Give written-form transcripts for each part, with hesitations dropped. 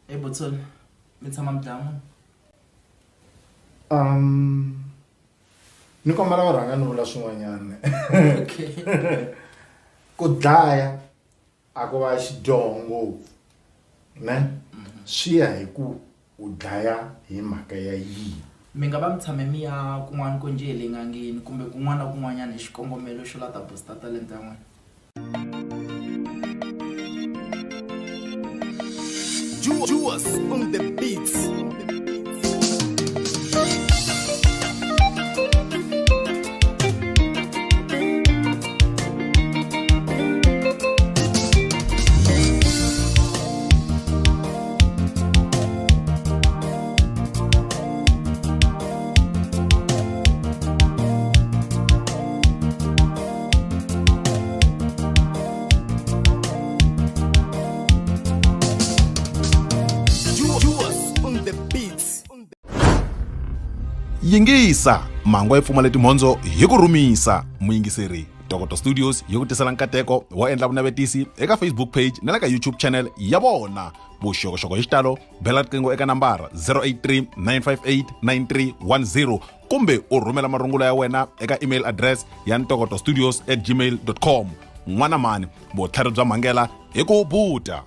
Hey, Botol, mitsamam damu. Ni kombela varhanga ni vula swin'wanyana. Okay. Ku dlaya a ko va xidyoho ngopfu ne swi ya hi ku u dlaya hi mhaka ya yini. Mi nga va mi tshame mi ya kun'wana ko njhe le ngangeni kumbe kun'wana na kun'wanyana hi xikongomelo xo lata booster talent ya n'wina. Juwas on the beats. Yingisa mangwa ipfumala timhondzo hi ku rhumisa. Muyingiseri Dr Studios hi ku tisela nkateko wa endla vunavetisi eka Facebook page na le ka YouTube channel ya vona. Vuxokoxoko hi xitalo bela riqingho eka nambara 083 958 9310 kumbe u rhumela marungulo ya wena eka email address ya ntokotostudios@gmail.com. N'wana mani vutlhari bya mhangela hi ku buta.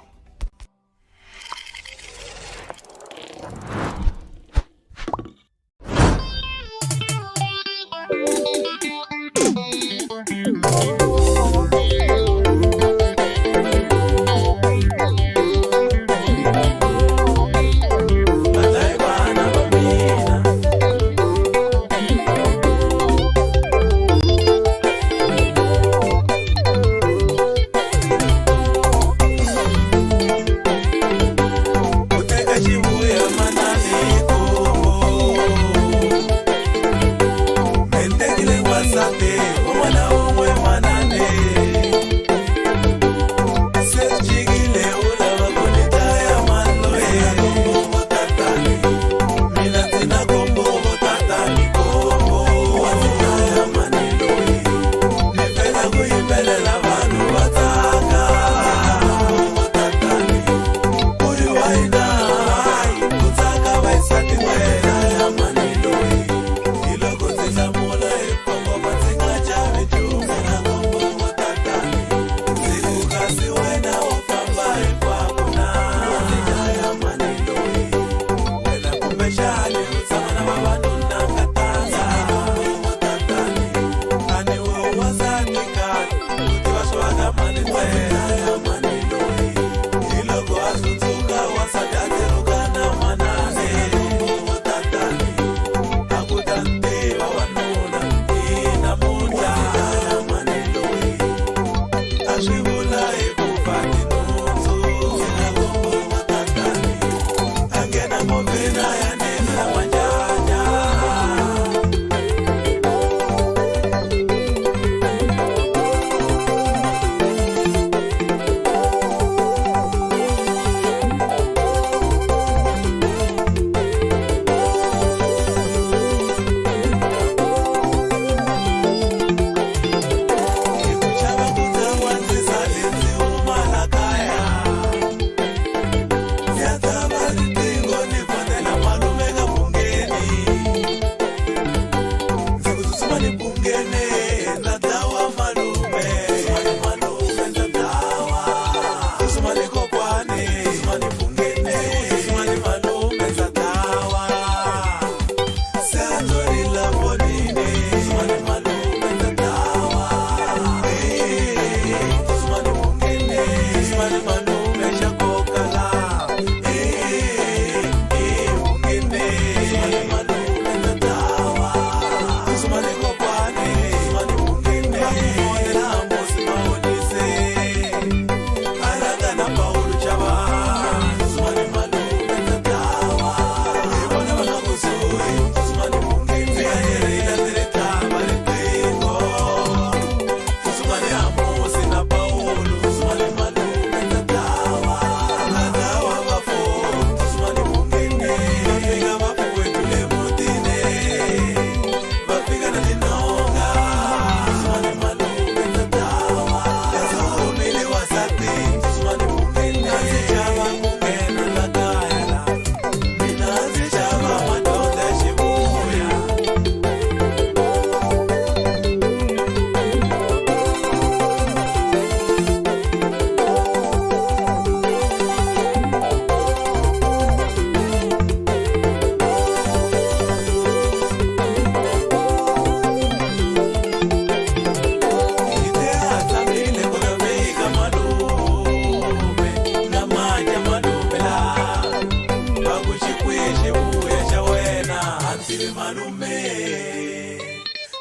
malume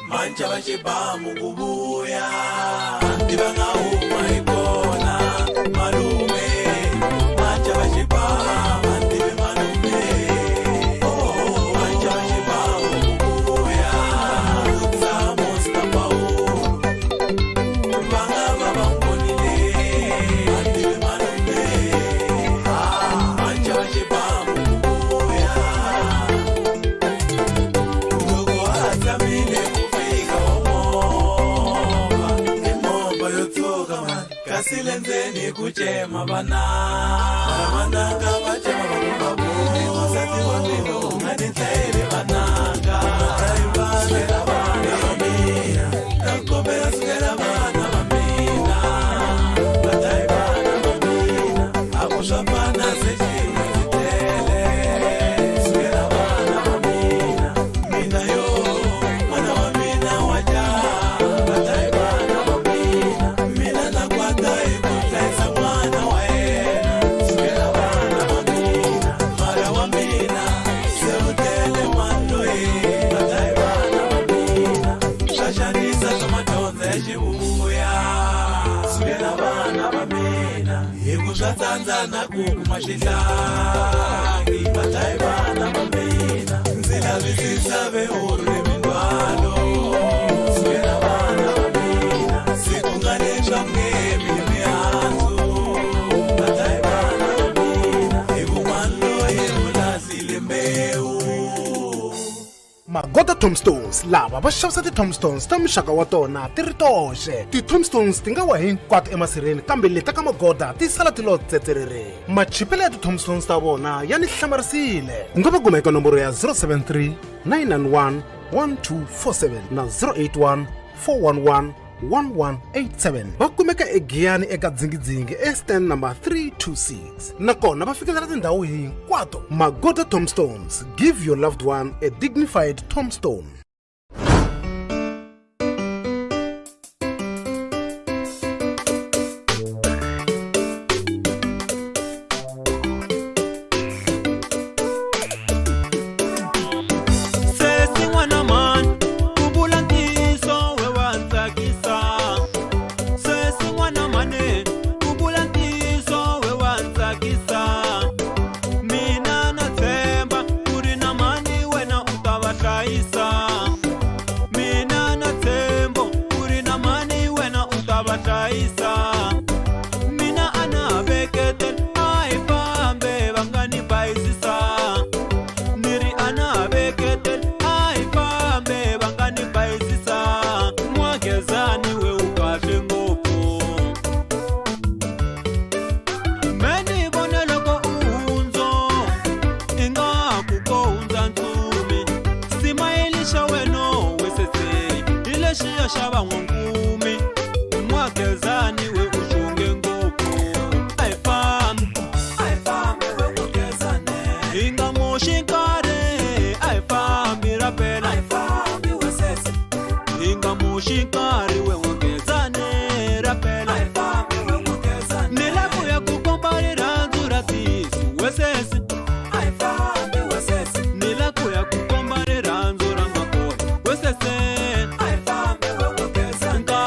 manja vachibamu kubuya ndivanga uma ikona malume manja vachibamu ndive malume manja vachibamu kubuya samos na pau vanga vavambonile ndive malume manja vachibamu kubuya ndugu azamile kufika omomba yotsuka man kasilenzeni kuchema vananga vachema vakumbabo usati wapino unganitsairi vananga sukera vana vamina nakombera sukera vana vamina vatai vana vamina akusvapana sechimwe chitele sukera vana vamina mina yo mwana wamina waja vatai vana vamina mina nakwata ikutlaisa mwana waena sukera vana vamina mara wamina seutele mwandoe vatai vana vamina shashanisa zvamatonza echibuya sukera vana vamina ikuzvatsanzana kukumashihlangi vatai vana vamina nzilavisisa veuremindwalo sukera vana vamina sikunganetsva mngemimi yanzu vatai vana vamina ikumwando yemulasile mbeu Magoda Tombstones lava va xavisa ti-tombstones ta muxaka wa tona ti ri toxe. Ti-tombstones ti nga wa hinkwato emasirheni kambe leta ka Magoda ti sala ti lo tsetserere. Machipelo ya ti-tombstones ta vona ya ni hlamarisile. U nga va kuma eka nomboro ya 073 991 1247 na 081 411 1187. Va kumeka eGiyani eka dzingidzingi estand number 326. Nakona va fikelela tindhawu hinkwato. Magoda Tombstones, give your loved one a dignified tombstone. sesi n'wana mani ku vula ntiyiso we wa ntsakisa sesi n'wana mani ku vula ntiyiso we wa ntsakisa mina na tshemba ku ri na mani wena u ta va hlayisa mina na tshembo ku ri na mani wena u ta va hlayisa mina a na veketela a hi fambe va nga ni bayisisa niri ana veketela a hi fambe va nga ni bayisisa mwagezani we u kahle ngopfu me ni vone loko u hundzo i nga ku ko hundza ntsumi simayeli xa weno wesese hi lexiya xa van'wankumi mwagezani we u xunge ngopfu a hi fambi we ku gezane hi nga moxi nkarhi a hi fambi rapela hi nga moxi nkarhi we wa gezane rapela ni la ku ya ku komba rirhandzu ra tisu wesesi ni la ku ya ku komba rirhandzu ra makohe wesese nkarhi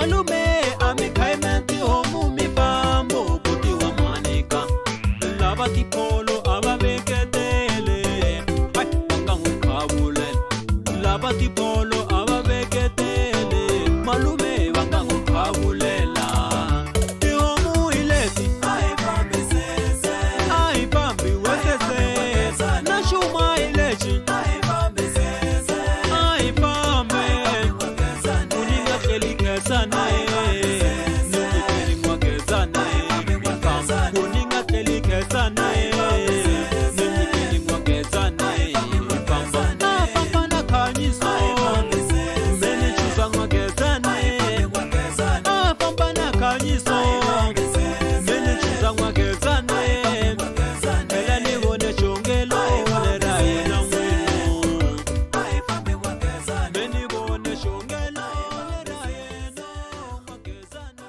malume amikhaimenti homu mifambo kutiwa manika lava tipolo avaveketele vanga ngukhavulela lava tipolo avaveketele malume vanga ngukhavulela tihomu hileti aifambi wesese na xuma hilexi aifambe uninga kelikesana ningikeli ngwagezana uninga kelikesana ningikeli ngwagezana afamba na khanyiso meni chusa ngwagezana afamba na khanyiso meni chusa ngwagezana ela nivone xongelo leraye na n'wino meni vone xongelo leraye na ngwagezana.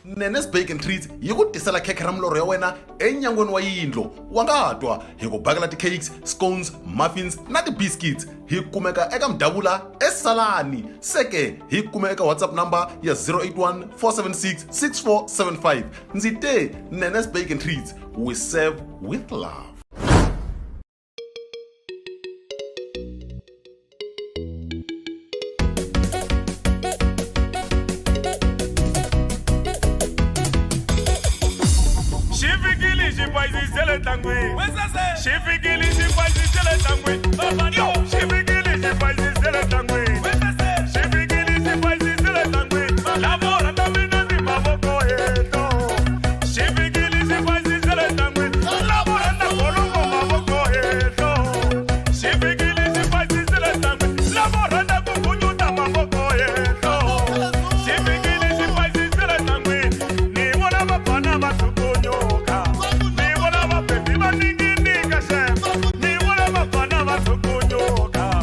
Nenes Bacon Treats yi ku tisela khekhe ra milorho ya wena enyangweni wa yindlo wa nga twa hi ku bakela ti-cakes, scones, muffins na ti-biscuits hi kumeka eka Mdavula eSalani seke hi kumeka eka WhatsApp number ya 081 476 6475 ndzi te Nenes Bacon Treats, we serve with love. Shifikili shipaisisele tangwe. Shifikili shipaisisele tangwe. Shifikili shipaisisele tangwe. Shifikili shipaisisele tangwe. Labora tamina si maboko eto. Shifikili shipaisisele tangwe. Labora na kolongo maboko eto. Shifikili shipaisisele tangwe. Labora na kukunyuta maboko eto. Shifikili shipaisisele tangwe. Ni mwana mapana masukunyoka. Ni mwana mapepi maninginika shem. Ni mwana mapana masukunyoka.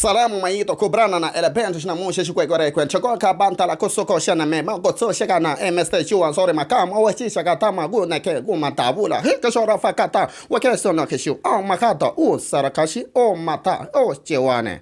Salamu maito kubrana na elemento na mushe shikwe gore kwen chako ka banta la kosoko shana me magotso shaka na MST chuan sore Makamu o chi shaka tama gu na ke gu matabula he ka shora fakata wa ke sono ke shu o makata o sarakashi o mata o chewane.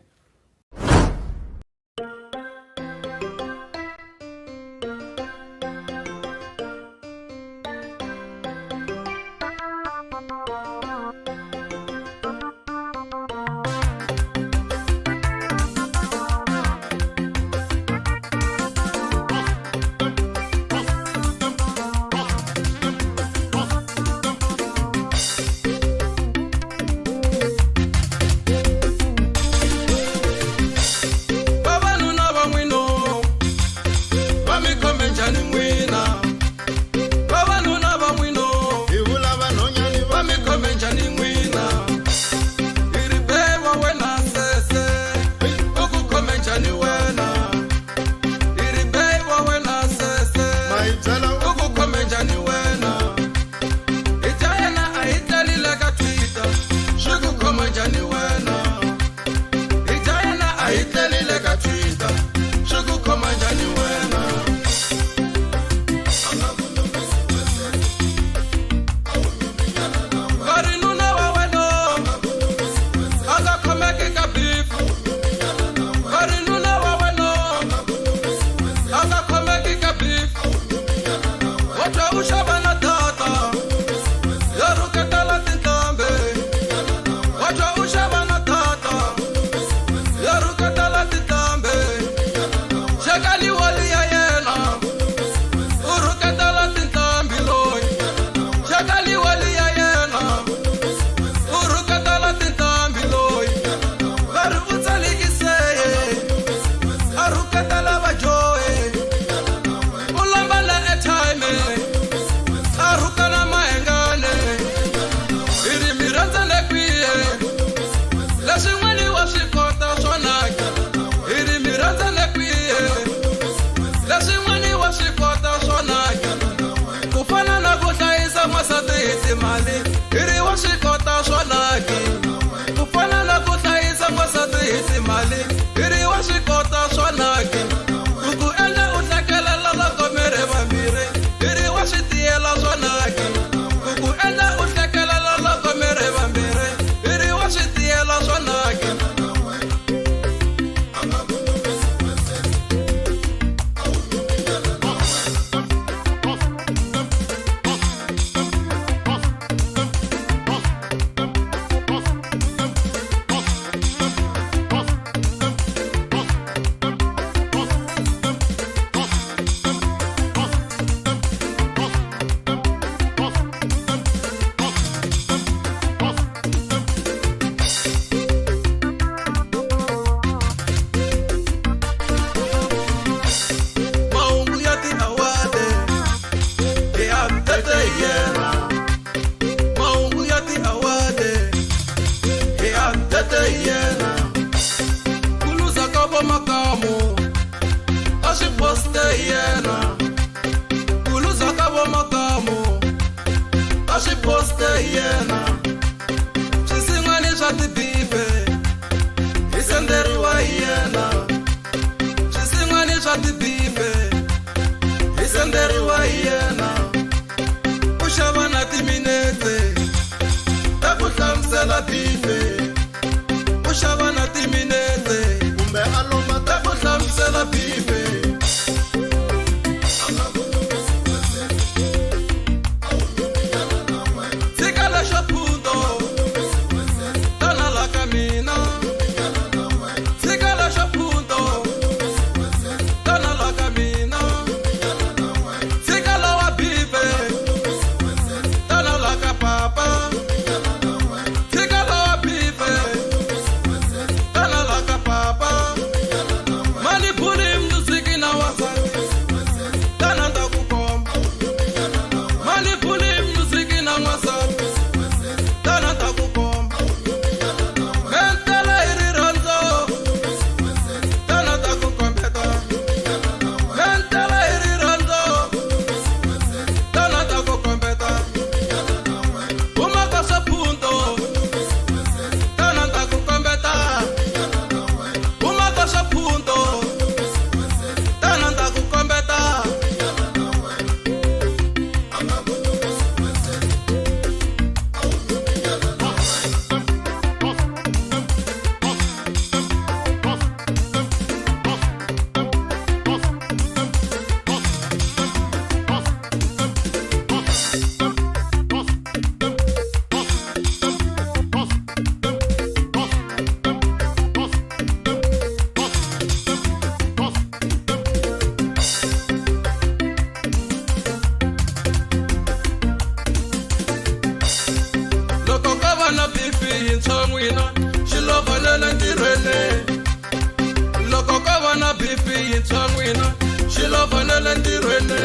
fanele ntirhweni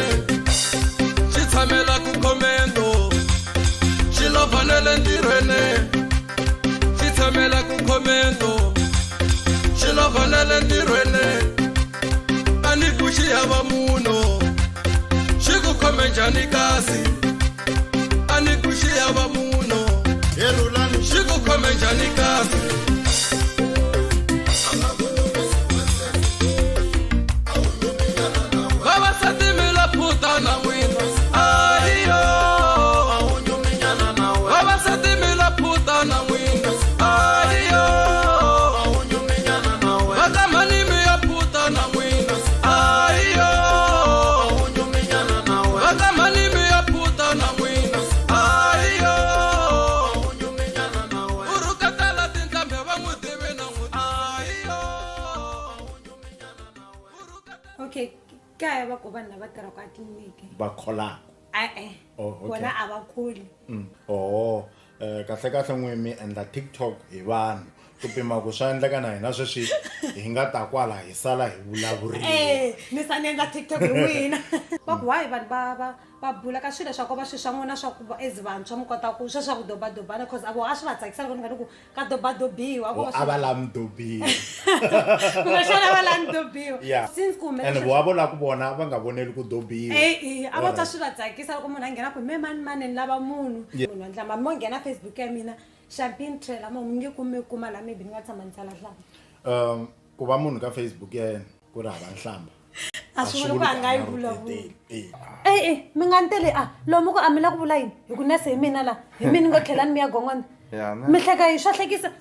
Xitimela ku khomendo Xilo fanele ntirhweni Xitimela ku khomendo Xilo fanele ntirhweni Ani ku xi hava munhu xi ku khome njhani kasi Ani ku xi hava munhu herulani xi ku khome njhani kasi Okay, kaya ba ko bana ba tera kwa tleliniki? Ba khola. Bona abakhuli. Kahle kahle n'wimi endla TikTok hi vanhu. Ku pima ku swa endleka na hina sweswi hi nga ta kwala hi sala hi vulavurile. Ni sa ni endla TikTok hi wina. Ba why ba bula ka swilo swa ku va swi swa n'wina swa ku va ezivantshwa mi kota ku swa ku dobadobana because avo a swi va tsakisa loko ni nga ku ka dobadobiwa vo a va la mdobiwa ku va xana va la mdobiwa since ku me and vo la ku bona va nga voneli ku dobiwa a va ta swi va tsakisa loko munhu a nghena ku me mani lava munhu ndla mama mo nghena Facebook ya mina champagne trailer mo nge kuma la maybe ni nga tshama ni tsala hlamba ku va munhu ka Facebook ya yena ku ri hava nhlamba aswivula ku anga yi vulavula mi nga ntele lomu ku amila ku vula yini hi ku nese hi mina la hi mina ngo tlhelani mi ya gongonda mi hleka hi swa hlekisa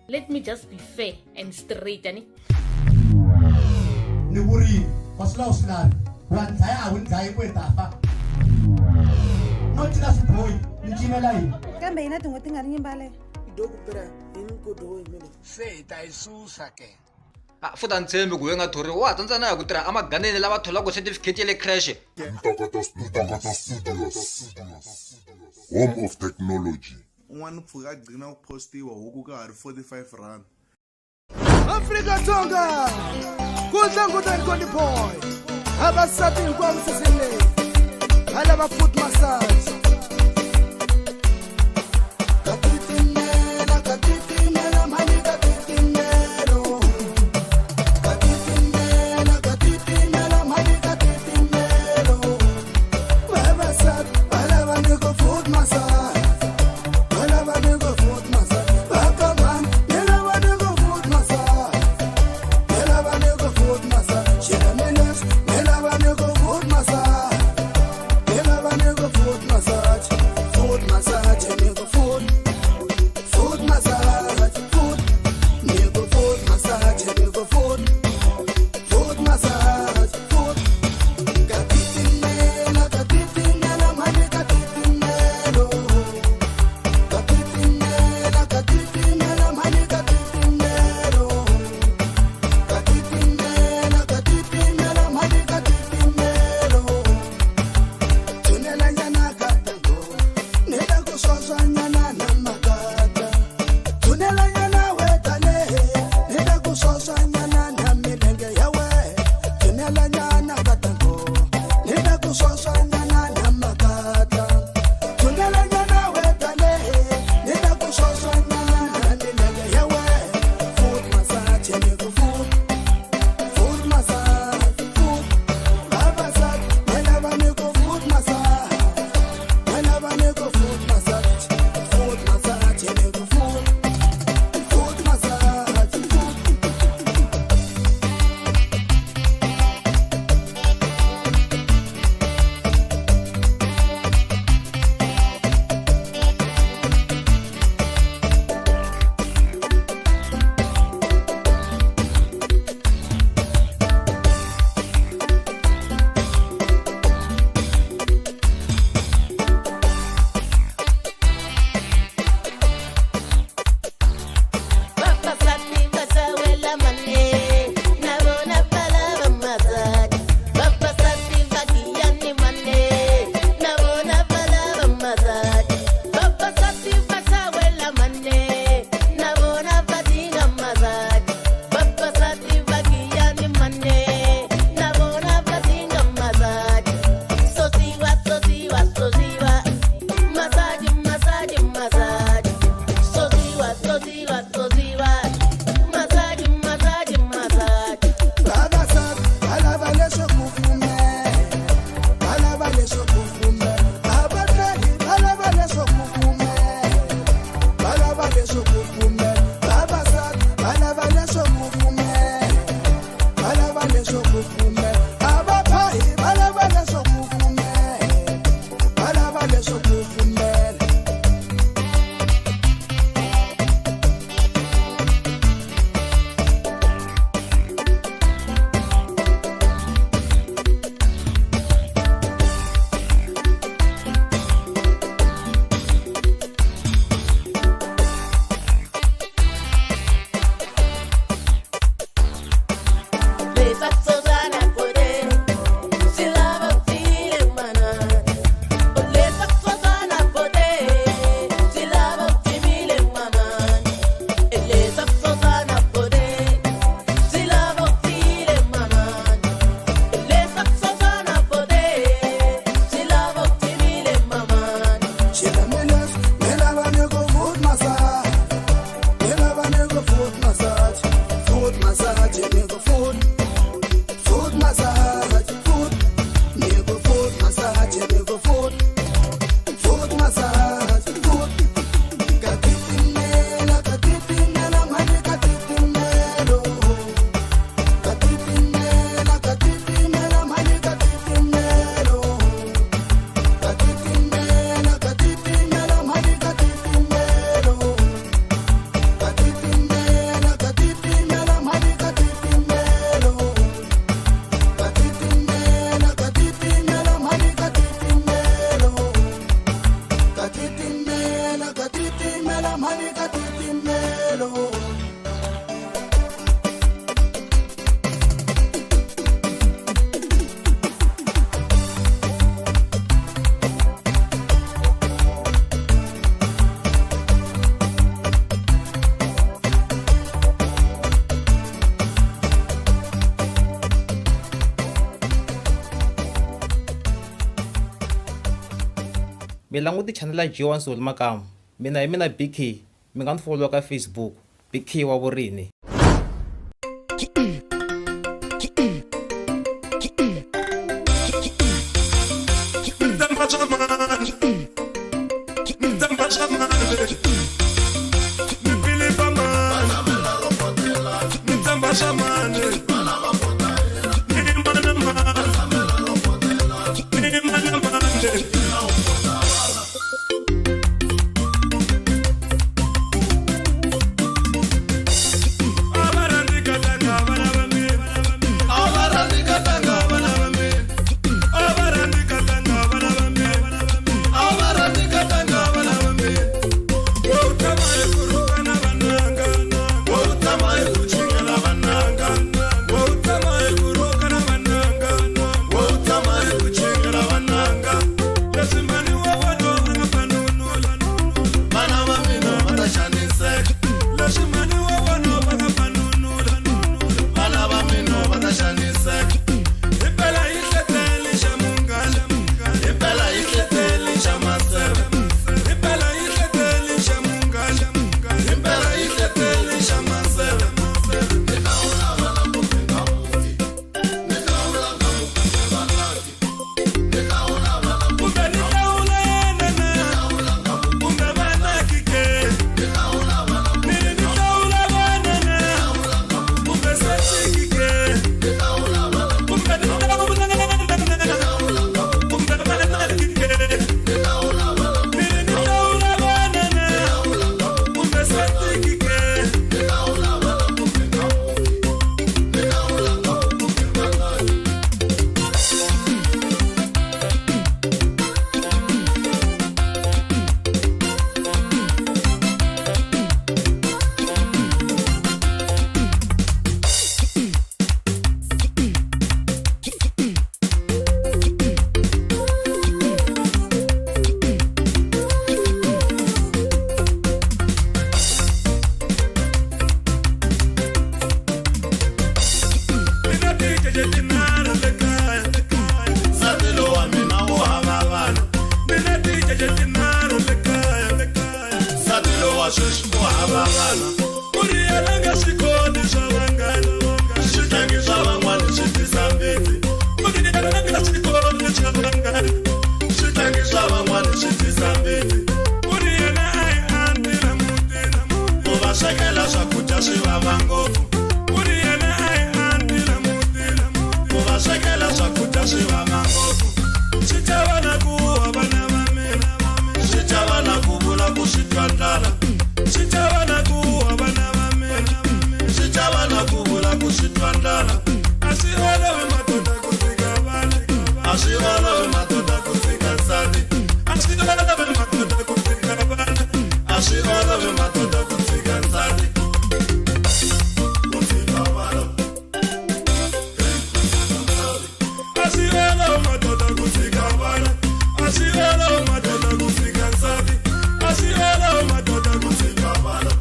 let me just be fair and straight ani ni vuri wasila usilani wa ndlaya a wu ndlayi kwetafa no tina swiboyi ni cinela yini kambe hina tin'hweti nga ri nyimbale idokupera yini kodo yimele se hi ta isusa ke futa ntshembi ku nga thori wa tsantsana ya ku tirha amaganeni lava tholaka certificate ya le crash Home of Technology. Un'wana mpfhuka a gcina ku postiwa huku ka ha ri 45 rand. Afrika-Dzonga ku tlangutani Gondi boy abasati hinkwavo sasele va lava foot massage katitimela mali katitimelo katitimela mali katitimelo vavasati va lava ndiko foot massage va lava ndiko foot massage vakamani ni lava ndiko foot massage ni lava ndiko foot massage Xitimela ni lava ndiko foot massage ni lava ndiko foot massage mi languti channel ya Gija Nsulu Makamu. Mina hi mina Big K. Mi nga ni follow ka Facebook Big K wa Vurini. abavana kuri yena nga xikoni xa vanghana xihlangi swa van'wana xi tisa mbiti kuri yena nga xikoni xa vanghana xihlangi swa van'wana xi tisa mbiti kuri yena a yi antila mutini ku va swekela swakudya swi vava ngopfu kuri yena a yi antila mutini ku va swekela swakudya swi vava ngopfu swi chava na ku wa vana va mina swi chava na ku vula ku swi twa ndlala swi chava na ku wa vana va mina swi chava na ku vula ku swi twa ndlala a swi olovi matoda ku fika vana a swi olovi matoda ku fika nsati a swi olovi matoda ku fika vana a swi olovi matoda ku fika nsati ku fika vana a swi olovi matoda ku fika vana a swi olovi matoda ku fika nsati a swi olovi matoda ku fika vana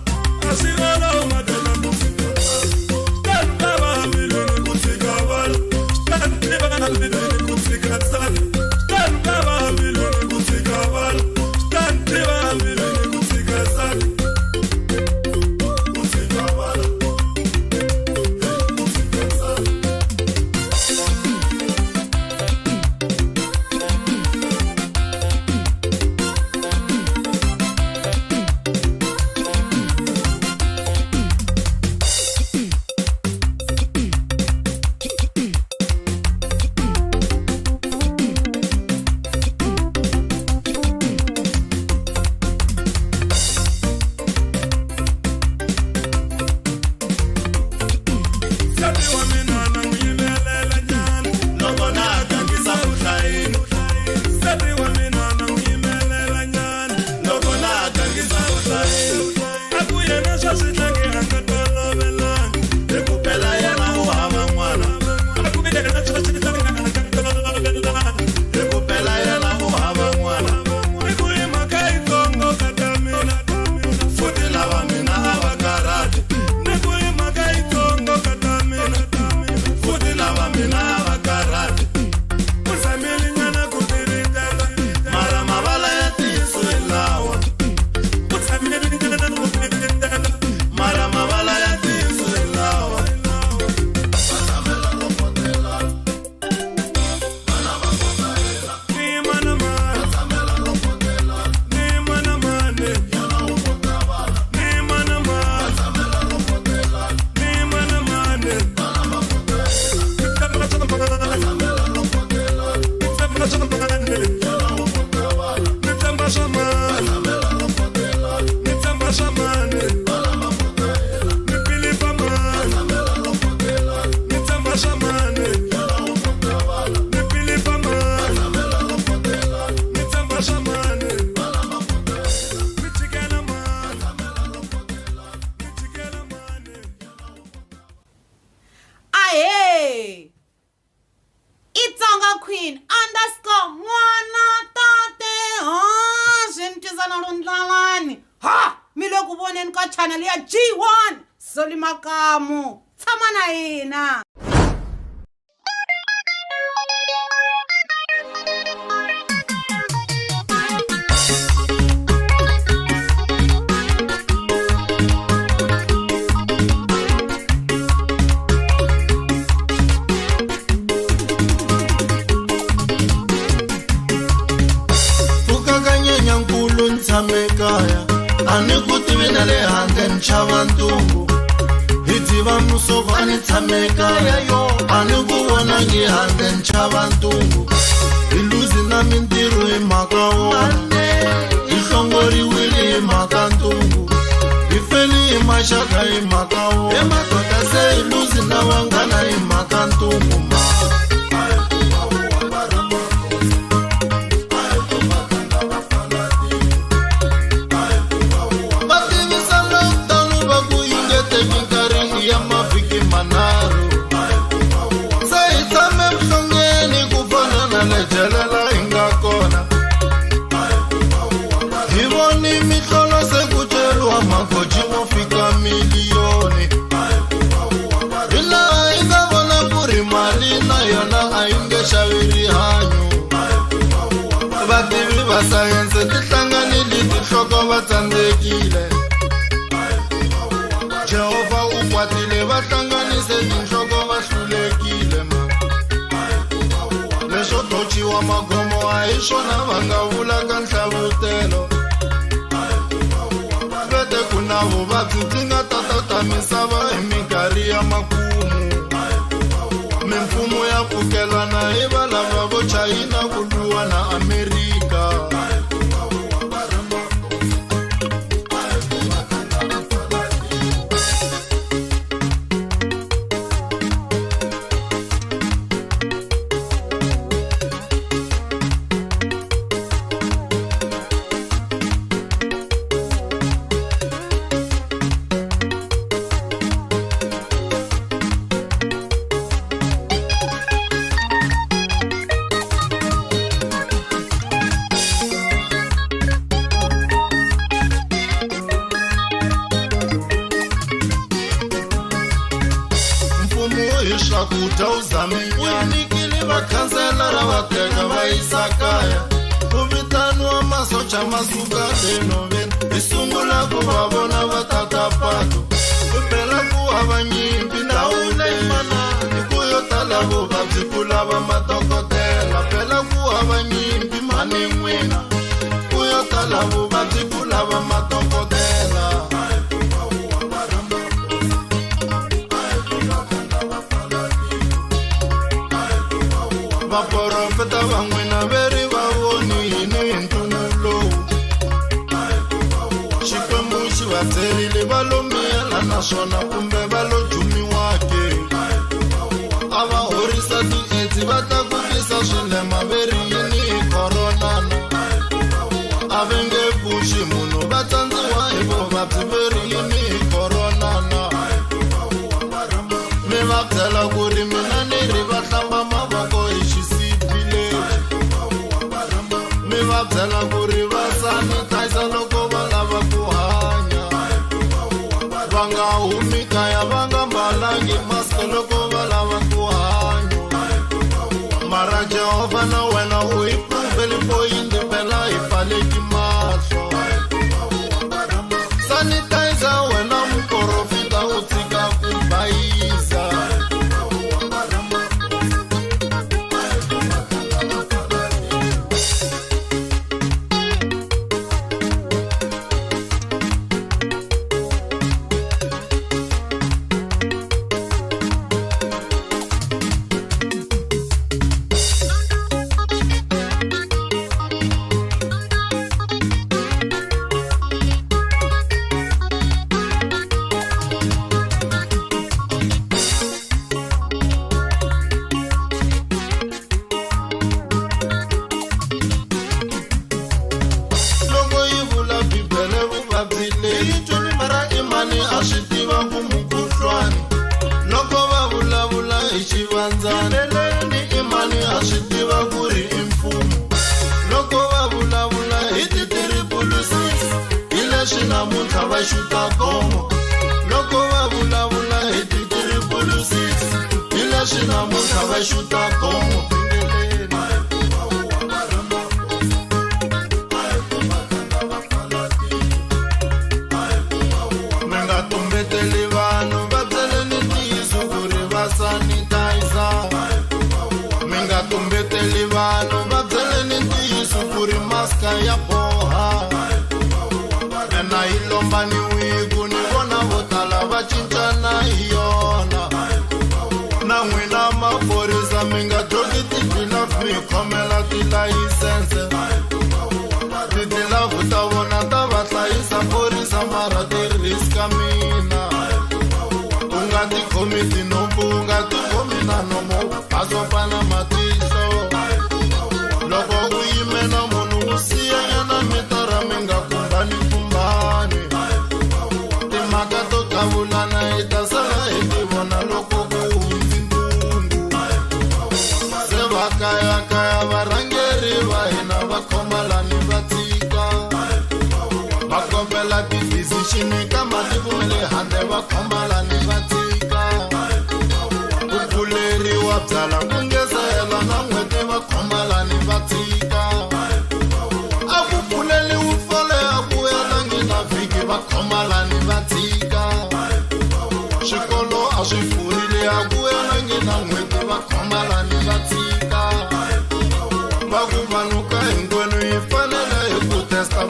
a swi olovi matoda ku fika stand baba hambilweni ku fika vana stand baba hambilweni ku fika nsati stand baba hambilweni ku fika vana stand baba hambilweni ku fika nsati ku fika vana ku fika nsati Sati wa mina na n'wiyimelela nyana loko na ha gangisa vuhlayini sati wa mina na n'wiyimelela nyana loko na ha gangisa vuhlayini a ku yena swa swihlangi a nga tolovelanga hi ku phela yena u hava n'wana a ku yena swa swihlangi a nga tolovelanga hi ku phela yena u hava n'wana i ku hi mhaka yitsongo ka ta mina futhi lava mina a va karhati ni ku hi mhaka yitsongo ka ta mina futhi lava mina a va karhati ku zameli nyana ku tiritela mara mavala ya tiso hi lawa ku zameli nyana ku tiritela mara mavala ya tiso hi lawa vatamela lopotela vana va kota hela ni mana mane vatamela lopotela ni mana mane yana u kota vana ni mana mane vatamela lopotela ni mana mane vana va kota hela vatamela lopotela vatamela mane yana u kota vana nitsamba swa mane vatamela lopotela nitsamba swa mane vana va kota hela ni pilipa mane vatamela lopotela nitsamba swa mane yana u kota vana ni pilipa mane vatamela lopotela nitsamba swa mane vana va kota hela ni chikela mane vatamela lopotela ni chikela mane Aye! Xitsonga Queen _ n'wana tate swimtwisana lo ndlalani ha mi le ku voneni ka channel ya G1 Soli Makamu tshama na hina Nyankulu ntshame kaya a ni ku tivi na le handle ni chava ntungu hi dziva musoko a ni tshame kaya a ni ku vonangi handle ni chava ntungu hi luzi na mintirho hi mhaka wona hi hlongoriwile hi mhaka ntungu hi feli hi maxaka hi mhaka wona emadota se hi luzi na vanghana hi mhaka ntungu Vativi va sayense ti hlanganile ti hloko va tsandzekile swona va nga vula ka nhlavutelo vete ku na vuvabyi byi nga tatata misava hi minkarhi ya makumu mimfumo ya pfukelana hi valava vo chayina ku lwiwa na amerika swakudya u zaminyanyikile vakhanselara va teka va yisa kaya ku vitaniwa masocha masuka enoveni hi sungula ku va vona va tata patu ku phela ku hava nyimpi ndhawu leyi manani ku yo tala vuvabyi ku lava madokodela phela ku hava nyimpi mani n'wina ku yo tala vuvabyi ku lava madokodela vaprofeta van'wina veri va voni hini hi ntunu lowu xikwembu xi va byerile va lo miyela naswona kumbe va lo jumiwake a va horisa tiedzi va tlakukisa swilema veri yini hi koronana a ve nge pfuxi munhu va tsandziwa hi vuvabyi veri yini hi koronana mi va byela ku ri mina ni ri va hlamba mavoko hi xisipile mi va byela ku ri va sanitizer loko va lava ku hanya va nga humi kaya va nga mbalangi mask loko va lava ku hanya mara Jehova na wena u hi pfuveli poyindi phela hi pfaleki mahlo sanitizer wena muprofita u tshika ku bayisa vakuvanuka hi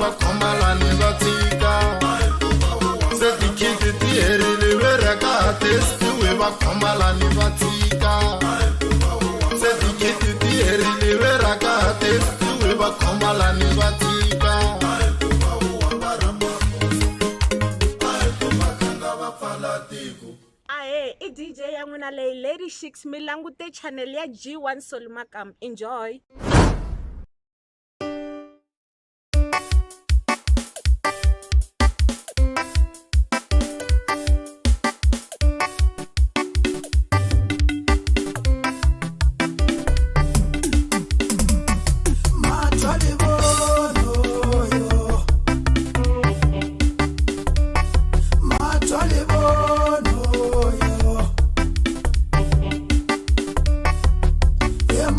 va khomalani va tsika se tikhiti ti herile ve reka testi we va khomalani va tsika se tikhiti ti herile ve reka testi we va khomalani va tsika Ahe, I DJ ya n'wina leyi Lady Shix mi langute channel ya G1 Soul Makamu. Enjoy.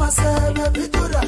Masebe bitura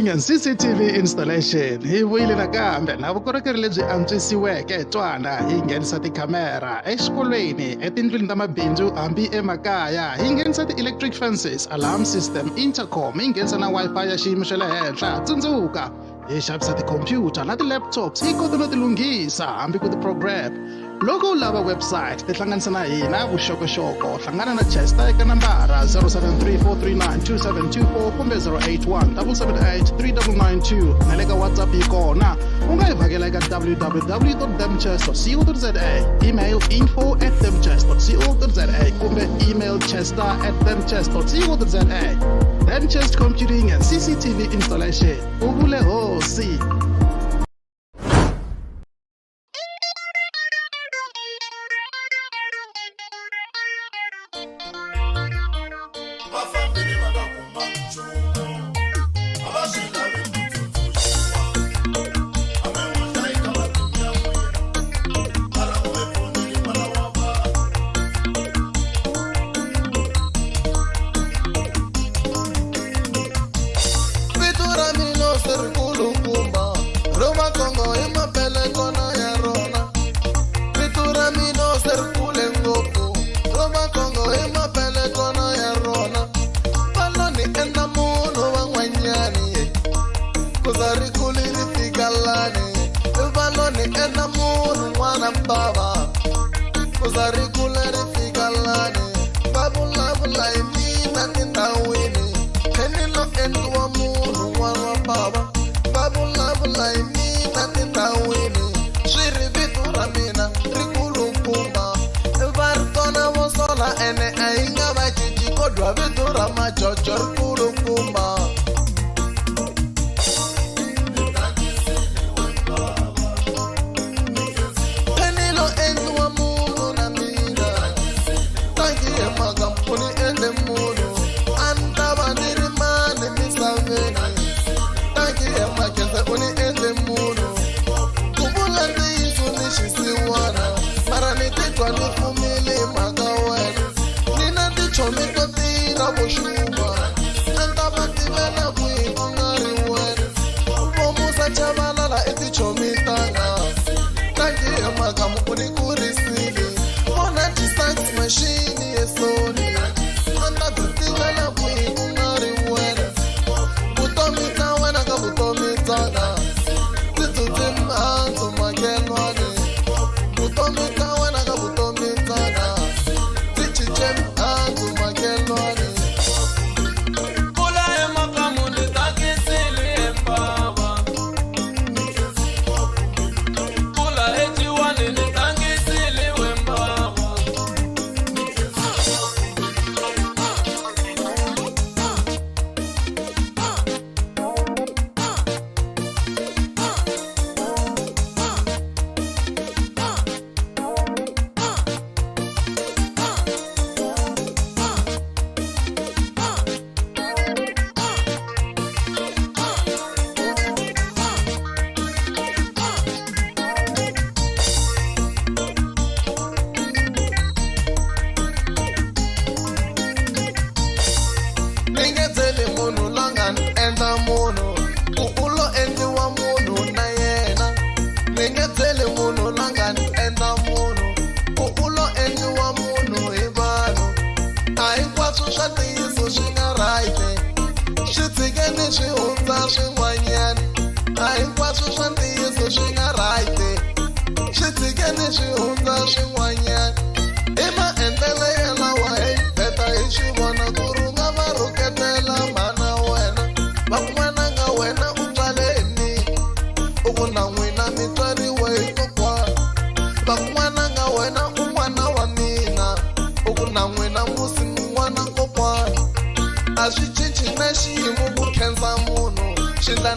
computing and CCTV installation hi vuyile nakambe na vukorhokeri lebyi antswisiweke hi twana hi nghenisa tikhamera exikolweni etindlwini ta mabindzu hambi emakaya hi nghenisa ti-electric fences alarm system intercom hi nghenisa na wi-fi ya xiyimo xa le henhla tsundzuka hi xavisa tikhompyuta na ti-laptops hi kota no ti lunghisa hambi ku ti-program loko u lava website tihlanganisa na hina vuxokoxoko hlangana na chester eka nambara 0734392724 kumbe 081778392 na le ka whatsapp hi kona u nga hi vhakela eka www.themchest.co.za email info@themchest.co.za kumbe email chester@themchest.co.za Themchest Computing and CCTV installation u vule hosi. Majojo kulukumba Penilo endu wa mungu na mina Tangi ya magampuni ende munu Anta bandiri mani misaveni Tangi ya makenza uni ende munu Kubula ndizu nishisiwana Mara nitikwa nifumili magawani Nina ndichomiko tira boshuma Anta bativela kui ungari wani Ubomusa chabalala eti chomitanga Tangi ya Makamu kunikurisili Mona distance machine yesoni Anta bativela kui ungari wani Butomita wana ka butomitanga Titutim anto magelwani Butomita wana ka butomitanga Tichichem anto magelwani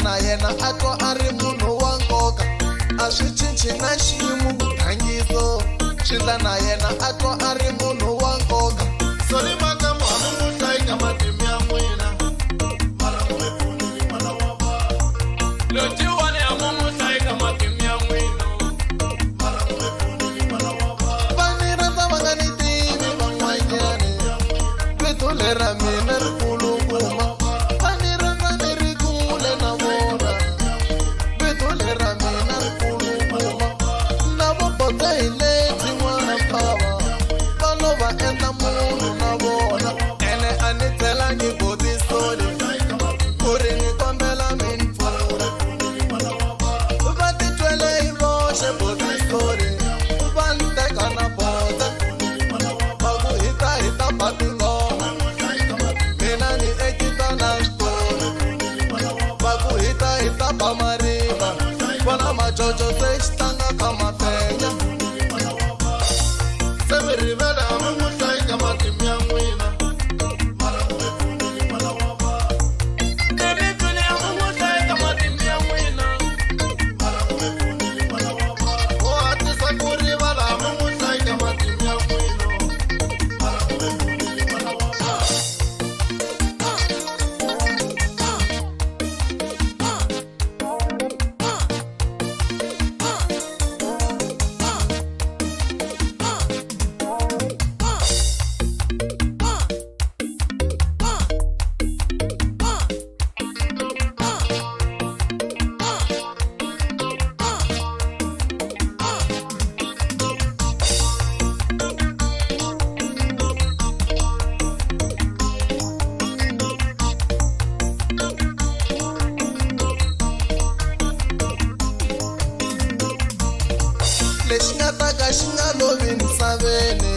na yena ako ari munhu wa nkoka a swi cinci na xiyimo vuthangiso xindla na yena ako ari munhu wa nkoka sori Makamu amuhlayika matimu ya n'wina mara n'we pfunile n'wana wa vanhu lotiwani amuhlayika matimu ya n'wina mara n'we pfunile n'wana wa vanhu vani rhandza va nga ni tivi van'wanyani vito lera mina ri kulukuma vani rhandza ni ri kule na ba mariva wana majojo se Xitsonga ka mafenya se mi rivele a mi n'wi hlayi ka matimu ya n'wina lexi nga ta ka xi nga lovi misaveni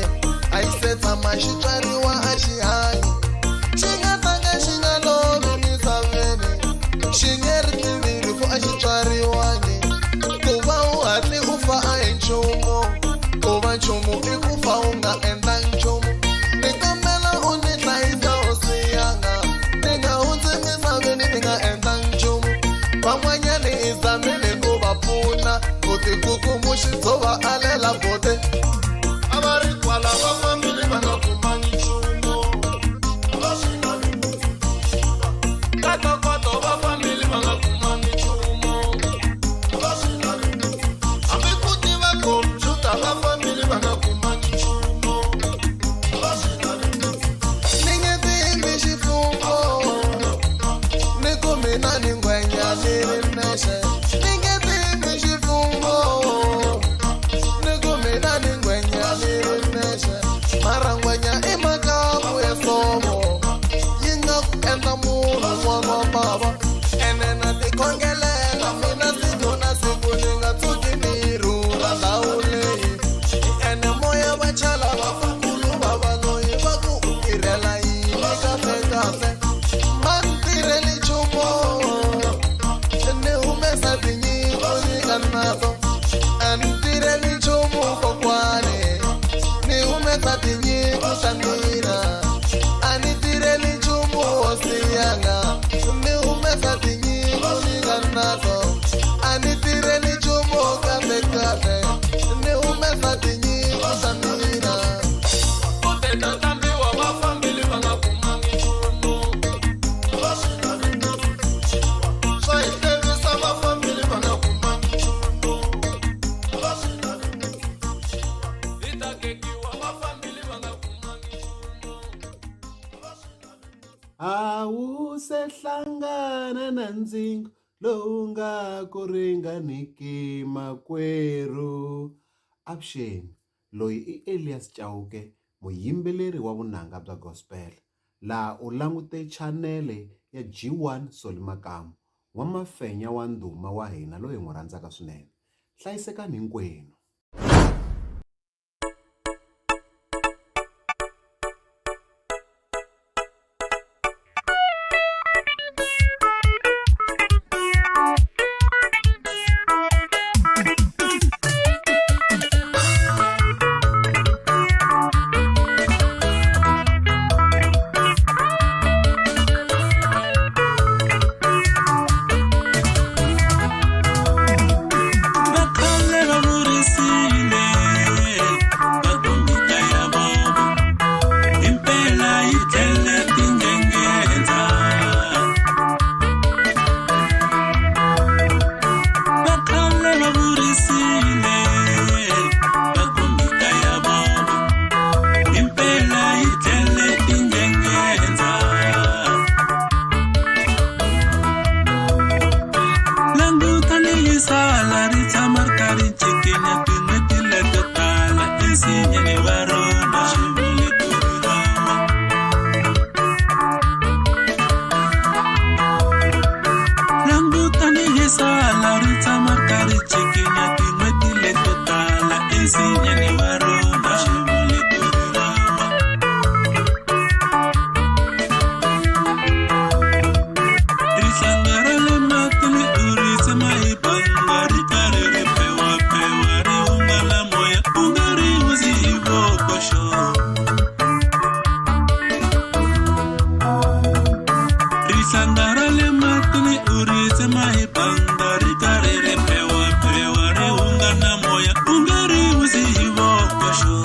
a yi se tshama xi tswariwa a xi hanyi xi nga ta ka xi nga lovi misaveni xi nge ri tivili ku a xi tswariwangi ku va u hatli u fa a hi nchumu ku va nchumu i ku fa u nga endla nchumu ni kombela u ni hlayisa hosi yanga ni nga hundzi misaveni ni nga endla nchumu van'wanyani i zamile ku va pfuna ku tikukumuxi byo va alela bote a va ri kwala va fambile va nga kumangi nchumu a va swi lavi ku tsundzuxiwa ka tokoto va fambile va nga kumangi nchumu a va swi lavi ku tsundzuxiwa hambi ku tiva kompyuta va fambile va nga kumangi nchumu a va swi lavi ku tsundzuxiwa ni nge tiendli xifumbo ni ku mina ni ngwenya ni ri nexe ni nge tiendli xifumbo ni ku mina ni ngwenya ni ri nexe mara ngwenya i makamu ya somo yi nga ku endla munhu n'wana wa bava ene na tikhongelela mina siku na siku ni nga tshuki ni yi rhula ndhawu leyi ene moya va chala vafakulu va valoyi va ku u tirhela yini kahle ma ni tirheli nchumu ni humesa tinyiko ni nga nazo a ni tirheli nchumu kokwani ni humesa tinyiko ta mina a ni tirheli nchumu hosi yanga ni humesa tinyiko ni nga nazo a ni tirheli nchumu kahle ni humesa tinyiko ta mina ku teta tambiwa vafambili va nga kumangi nchumu va swi lavi ku tsundzuxiwa swa hi hlevisa vafambili va nga kumangi nchumu va swi lavi ku tsundzuxiwa hi ta kekiwa vafambili va nga kumangi nchumu va swi lavi a wu se hlangana na ndzingo lowu nga ku ringaniki makwerhu avuxeni loyi i Elias Chauke muyimbeleri wa vunanga bya gospel laha u langute chanele ya G1 Soli Makamu wa mafenya wa ndhuma wa hina loyi n'wi rhandzaka swinene hlayisekani hinkwenu. Bakhalela vurisi ri banga ri karhi ri pewa ri hunga na moya u nga ri uzi hi vokoxo.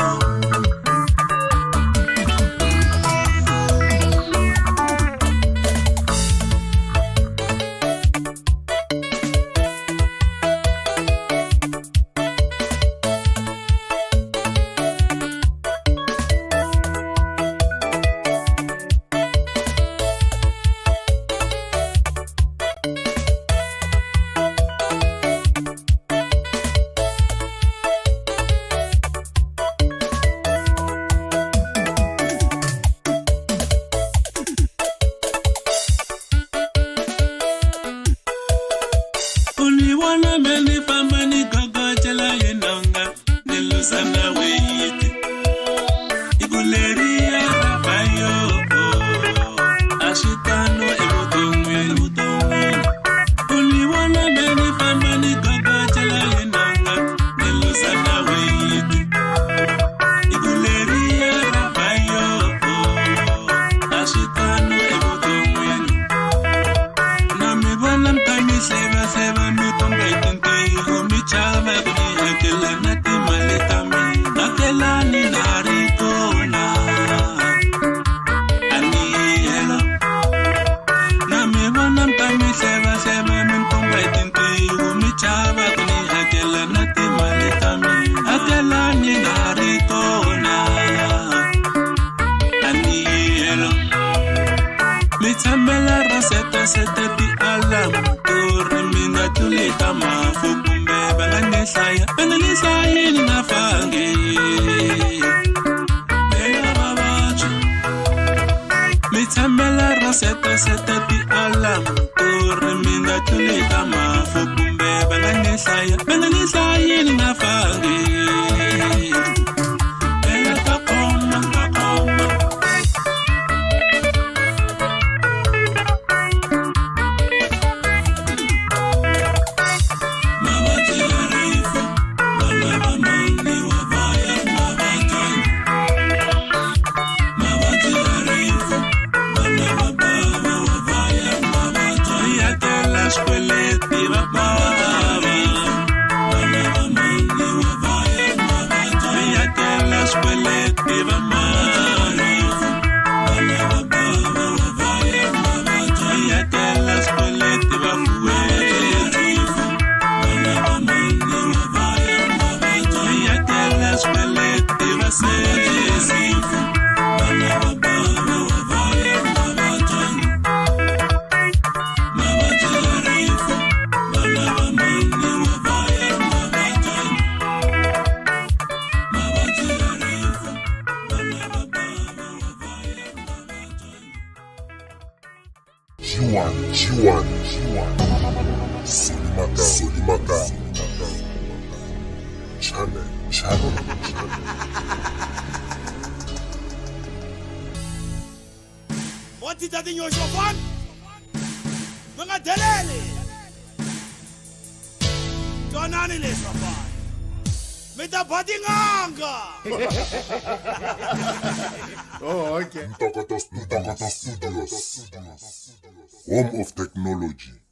What did that in your shop on? Mga delele. Tonani le safari. Meta badinganga. Oh, okay. Mtakata Studios. Home of Technology.